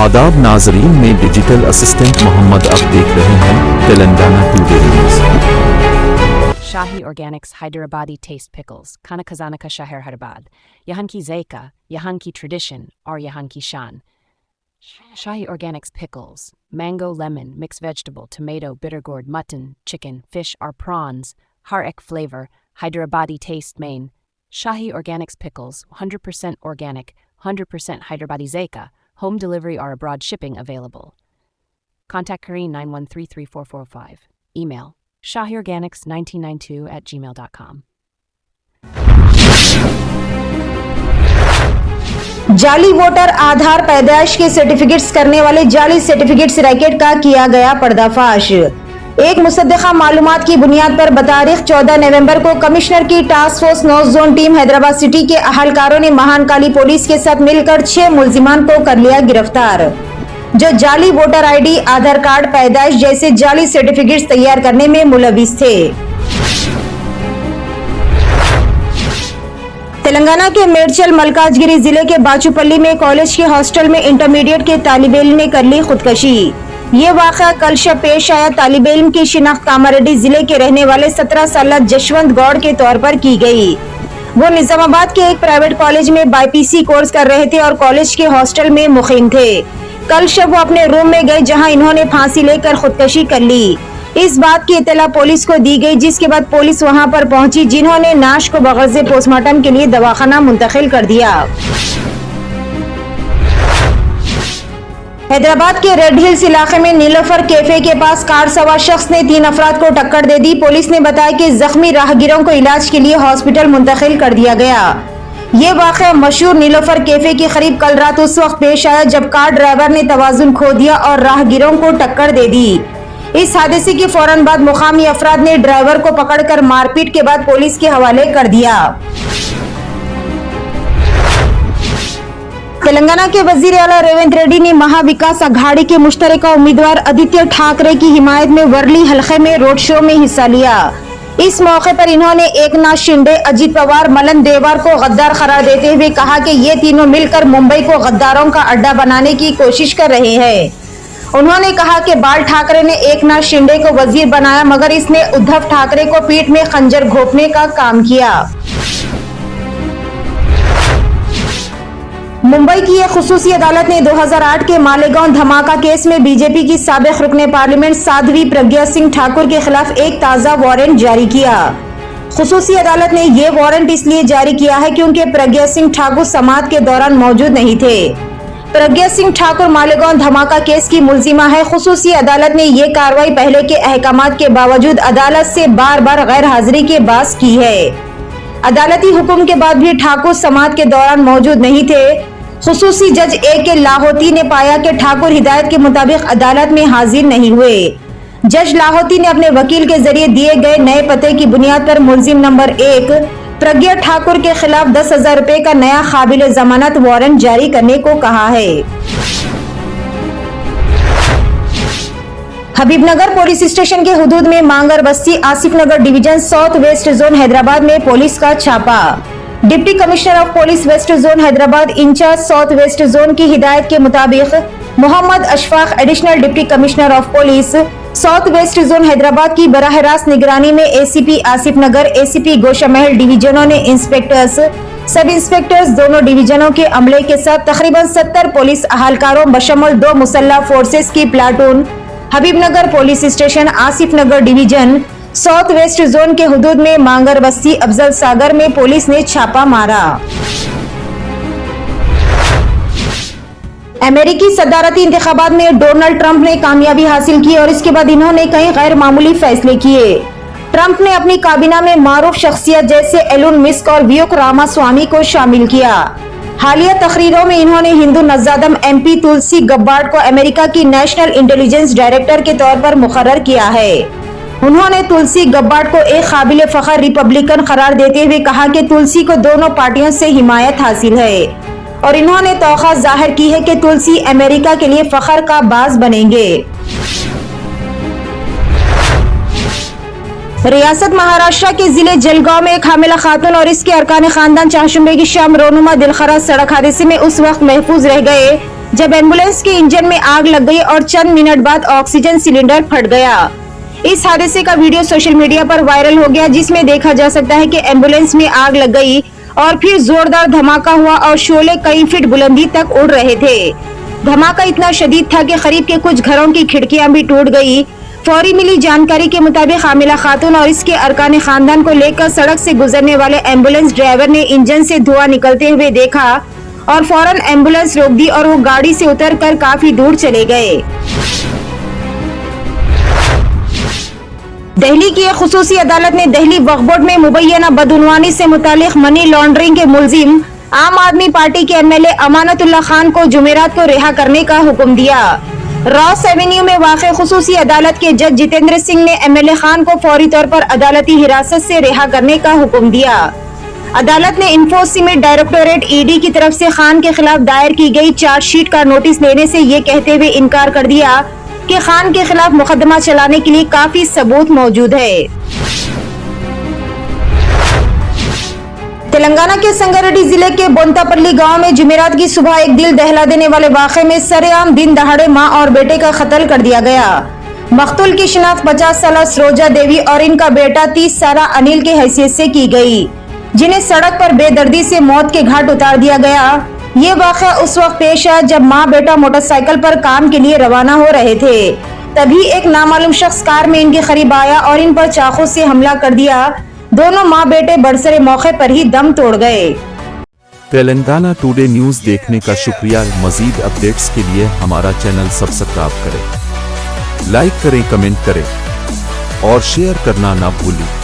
आदाब नाजरीन में डिजिटल असिस्टेंट मोहम्मद अब देख रहे हैं Telangana today news. Shahi Organics Hyderabadi Taste Pickles, Khana Khazana ka Shahar Hyderabad, Yahan ki Zaika, Yahan ki Tradition, or Yahan ki Shan. Shahi Organics Pickles, mango, lemon, mixed vegetable, tomato, bitter gourd, mutton, chicken, fish or prawns, har ek flavor, Hyderabadi taste main. Shahi Organics Pickles, 100% organic, 100% Hyderabadi Zaika, home delivery or abroad shipping available. Contact Kareen 91334445. Email shahiorganics1992@gmail.com. जाली voter आधार पैदाइश के certificates करने वाले जाली certificates racket का किया गया पर्दाफाश। एक मुसद्दिका मालूमात की बुनियाद पर बतारीख 14 नवंबर को कमिश्नर की task force north zone team Hyderabad city के अहलकारों ने महानकाली पुलिस के साथ मिलकर 6 मुलजिमान को कर लिया गिरफ्तार, जो जाली वोटर आईडी, आधार कार्ड, पैदाइश जैसे जाली सर्टिफिकेट्स तैयार करने में मुलविस थे। तेलंगाना के मेडचल मलकाजगिरी जिले के बाचूपल्ली में कॉलेज के हॉस्टल में इंटरमीडिएट के तालिब इल्म ने कर ली खुदकशी। ये वाक़या कल शब पेश आया। तालिब इल्म की शिनाख्त कामारेड्डी जिले के रहने वाले 17 साल जशवंत गौड़ के तौर पर की गई। वो निजामाबाद के एक प्राइवेट कॉलेज में बाईपीसी कोर्स कर रहे थे और कॉलेज के हॉस्टल में मुकीम थे। कल शब वो अपने रूम में गए जहां इन्होंने फांसी लेकर खुदकशी कर ली। इस बात की इत्तला पुलिस को दी गई, जिसके बाद पुलिस वहां पर पहुंची, जिन्होंने नाश को बगैर पोस्टमार्टम के लिए दवाखाना मुंतकिल कर दिया। हैदराबाद के रेड हिल्स इलाके में नीलोफर कैफे के पास कार सवार शख्स ने 3 अफराद को टक्कर दे दी। पुलिस ने बताया कि जख्मी राहगीरों को इलाज के लिए हॉस्पिटल मुंतकिल कर दिया गया। ये वाक़या मशहूर नीलोफर कैफे के करीब कल रात उस वक्त पेश आया जब कार ड्राइवर ने तवाजुन खो दिया और राहगीरों को टक्कर दे दी। इस हादसे के फौरन बाद मुकामी अफराद ने ड्राइवर को पकड़कर मारपीट के बाद पुलिस के हवाले कर दिया। तेलंगाना के वजीर आला रेवंत रेड्डी ने महाविकास अघाड़ी के मुश्तरका उम्मीदवार आदित्य ठाकरे की हिमायत में वर्ली हलके में रोड शो में हिस्सा लिया। इस मौके पर इन्होंने एकनाथ शिंदे, अजित पवार, मलन देवार को गद्दार करार देते हुए कहा कि ये तीनों मिलकर मुंबई को गद्दारों का अड्डा बनाने की कोशिश कर रहे हैं। उन्होंने कहा कि बाल ठाकरे ने एकनाथ शिंदे को वजीर बनाया, मगर इसने उद्धव ठाकरे को पीठ में खंजर घोंपने का काम किया। मुंबई की एक खुसूसी अदालत ने 2008 के मालेगांव धमाका केस में बीजेपी की साबिक रुकने पार्लियामेंट साध्वी प्रज्ञा सिंह ठाकुर के खिलाफ एक ताज़ा वारंट जारी किया। खुसूसी अदालत ने ये वारंट इसलिए जारी किया है क्योंकि प्रज्ञा सिंह ठाकुर समाअत के दौरान मौजूद नहीं थे। प्रज्ञा सिंह ठाकुर मालेगांव धमाका केस की मुलजिमा है। खुसूसी अदालत ने ये कार्रवाई पहले के अहकामात के बावजूद अदालत से बार बार गैर हाजिरी के बास की है। अदालती हुक्म के बाद भी ठाकुर समाअत के दौरान मौजूद नहीं थे। खुसूसी जज A.K. लाहौती ने पाया कि ठाकुर हिदायत के मुताबिक अदालत में हाजिर नहीं हुए। जज लाहौती ने अपने वकील के जरिए दिए गए नए पते की बुनियाद पर मुलजिम नंबर 1 प्रज्ञा ठाकुर के खिलाफ 10,000 रुपए का नया काबिल जमानत वारंट जारी करने को कहा है। हबीबनगर पुलिस स्टेशन के हुदूद में Mangar Basti Asif Nagar division south west zone Hyderabad में पुलिस का छापा। Deputy commissioner of police west zone Hyderabad in-charge south west zone की हिदायत के मुताबिक Mohammed Ashfaq additional deputy commissioner of police south west zone Hyderabad की बराह रास्त निगरानी में एसीपी आसिफ नगर, एसीपी गोशामहल डिवीजनों ने इंस्पेक्टर्स, सब इंस्पेक्टर्स दोनों डिवीजनों के अमले के साथ तकरीबन 70 पुलिस अहलकारों बशमूल 2 मुसल्लह फोर्सेस की platoon Habibnagar police station Asif Nagar division south west zone के हुदूद में मांगर बस्ती अफजल सागर में पुलिस ने छापा मारा। अमेरिकी सदारती इंतखाबात में डोनाल्ड ट्रंप ने कामयाबी हासिल की और इसके बाद इन्होंने कई गैर मामूली फैसले किए। ट्रंप ने अपनी काबीना में मारूफ शख्सियत जैसे एलोन मस्क और विवेक रामास्वामी को शामिल किया। हालिया तकरीरों में इन्होंने हिंदू नज़ादम MP तुलसी गब्बार्ड को अमेरिका की नेशनल इंटेलिजेंस डायरेक्टर के तौर पर मुकर्रर किया है। उन्होंने तुलसी गब्बार्ड को एक काबिल फख्र रिपब्लिकन करार देते हुए कहा कि तुलसी को दोनों पार्टियों से हिमायत हासिल है और इन्होंने तौक़ा जाहिर की है कि तुलसी अमेरिका के लिए फख्र का बाज बनेंगे। रियासत महाराष्ट्र के जिले जलगांव में एक हामिला खातून और इसके अरकान खानदान चाहशुंबे की शाम रोनुमा दिलखराज सड़क हादसे में उस वक्त महफूज रह गए जब एम्बुलेंस के इंजन में आग लग गई और चंद मिनट बाद ऑक्सीजन सिलेंडर फट गया। इस हादसे का वीडियो सोशल मीडिया पर वायरल हो गया, जिसमें देखा जा सकता है कि एम्बुलेंस में आग लग गई और फिर जोरदार धमाका हुआ और शोले कई फीट बुलंदी तक उड़ रहे थे। धमाका इतना शदीद था कि करीब के कुछ घरों की खिड़कियां भी टूट गई। फौरी मिली जानकारी के मुताबिक हामिला खातून और इसके अरकान खानदान को लेकर सड़क से गुजरने वाले एम्बुलेंस ड्राइवर ने इंजन से धुआं निकलते हुए देखा और फौरन एम्बुलेंस रोक दी और वो गाड़ी से उतरकर काफी दूर चले गए। दिल्ली की एक खुसूसी अदालत ने दिल्ली वक्फ बोर्ड में मुबैना बदउनवानी से मुतालिक मनी लॉन्ड्रिंग के मुलजिम आम आदमी पार्टी के एमएलए अमानतुल्लाह खान को जुमेरात को रिहा करने का हुक्म दिया। रॉस एवेन्यू में वाक़ खुसूसी अदालत के जज जितेंद्र सिंह ने एमएलए खान को फौरी तौर पर अदालती हिरासत से रिहा करने का हुक्म दिया। अदालत ने इंफोसिमेट डायरेक्टोरेट ईडी की तरफ से खान के खिलाफ दायर की गई चार्जशीट का नोटिस लेने से ये कहते हुए इनकार कर दिया कि खान के खिलाफ मुकदमा चलाने के लिए काफी सबूत मौजूद है। तेलंगाना के संगारेड्डी जिले के बोंतापल्ली गांव में जुमेरात की सुबह एक दिल दहला देने वाले वाक़े में सरेआम दिन दहाड़े मां और बेटे का कत्ल कर दिया गया। मकतूल की शिनाख्त 50 साल सरोजा देवी और इनका बेटा 30 साल अनिल के हैसियत से की गई, जिन्हें सड़क पर बेदर्दी से मौत के घाट उतार दिया गया। ये वाक़या उस वक्त पेश आया जब माँ बेटा मोटरसाइकिल पर काम के लिए रवाना हो रहे थे। तभी एक नामालूम शख्स कार में इनके करीब आया और इन पर चाकू से हमला कर दिया। दोनों माँ बेटे बरसरे मौके पर ही दम तोड़ गए। तेलंगाना टुडे न्यूज़ देखने का शुक्रिया। मजीद अपडेट्स के लिए हमारा चैनल सब्सक्राइब करें, लाइक करें, कमेंट करें और शेयर करना ना भूलें।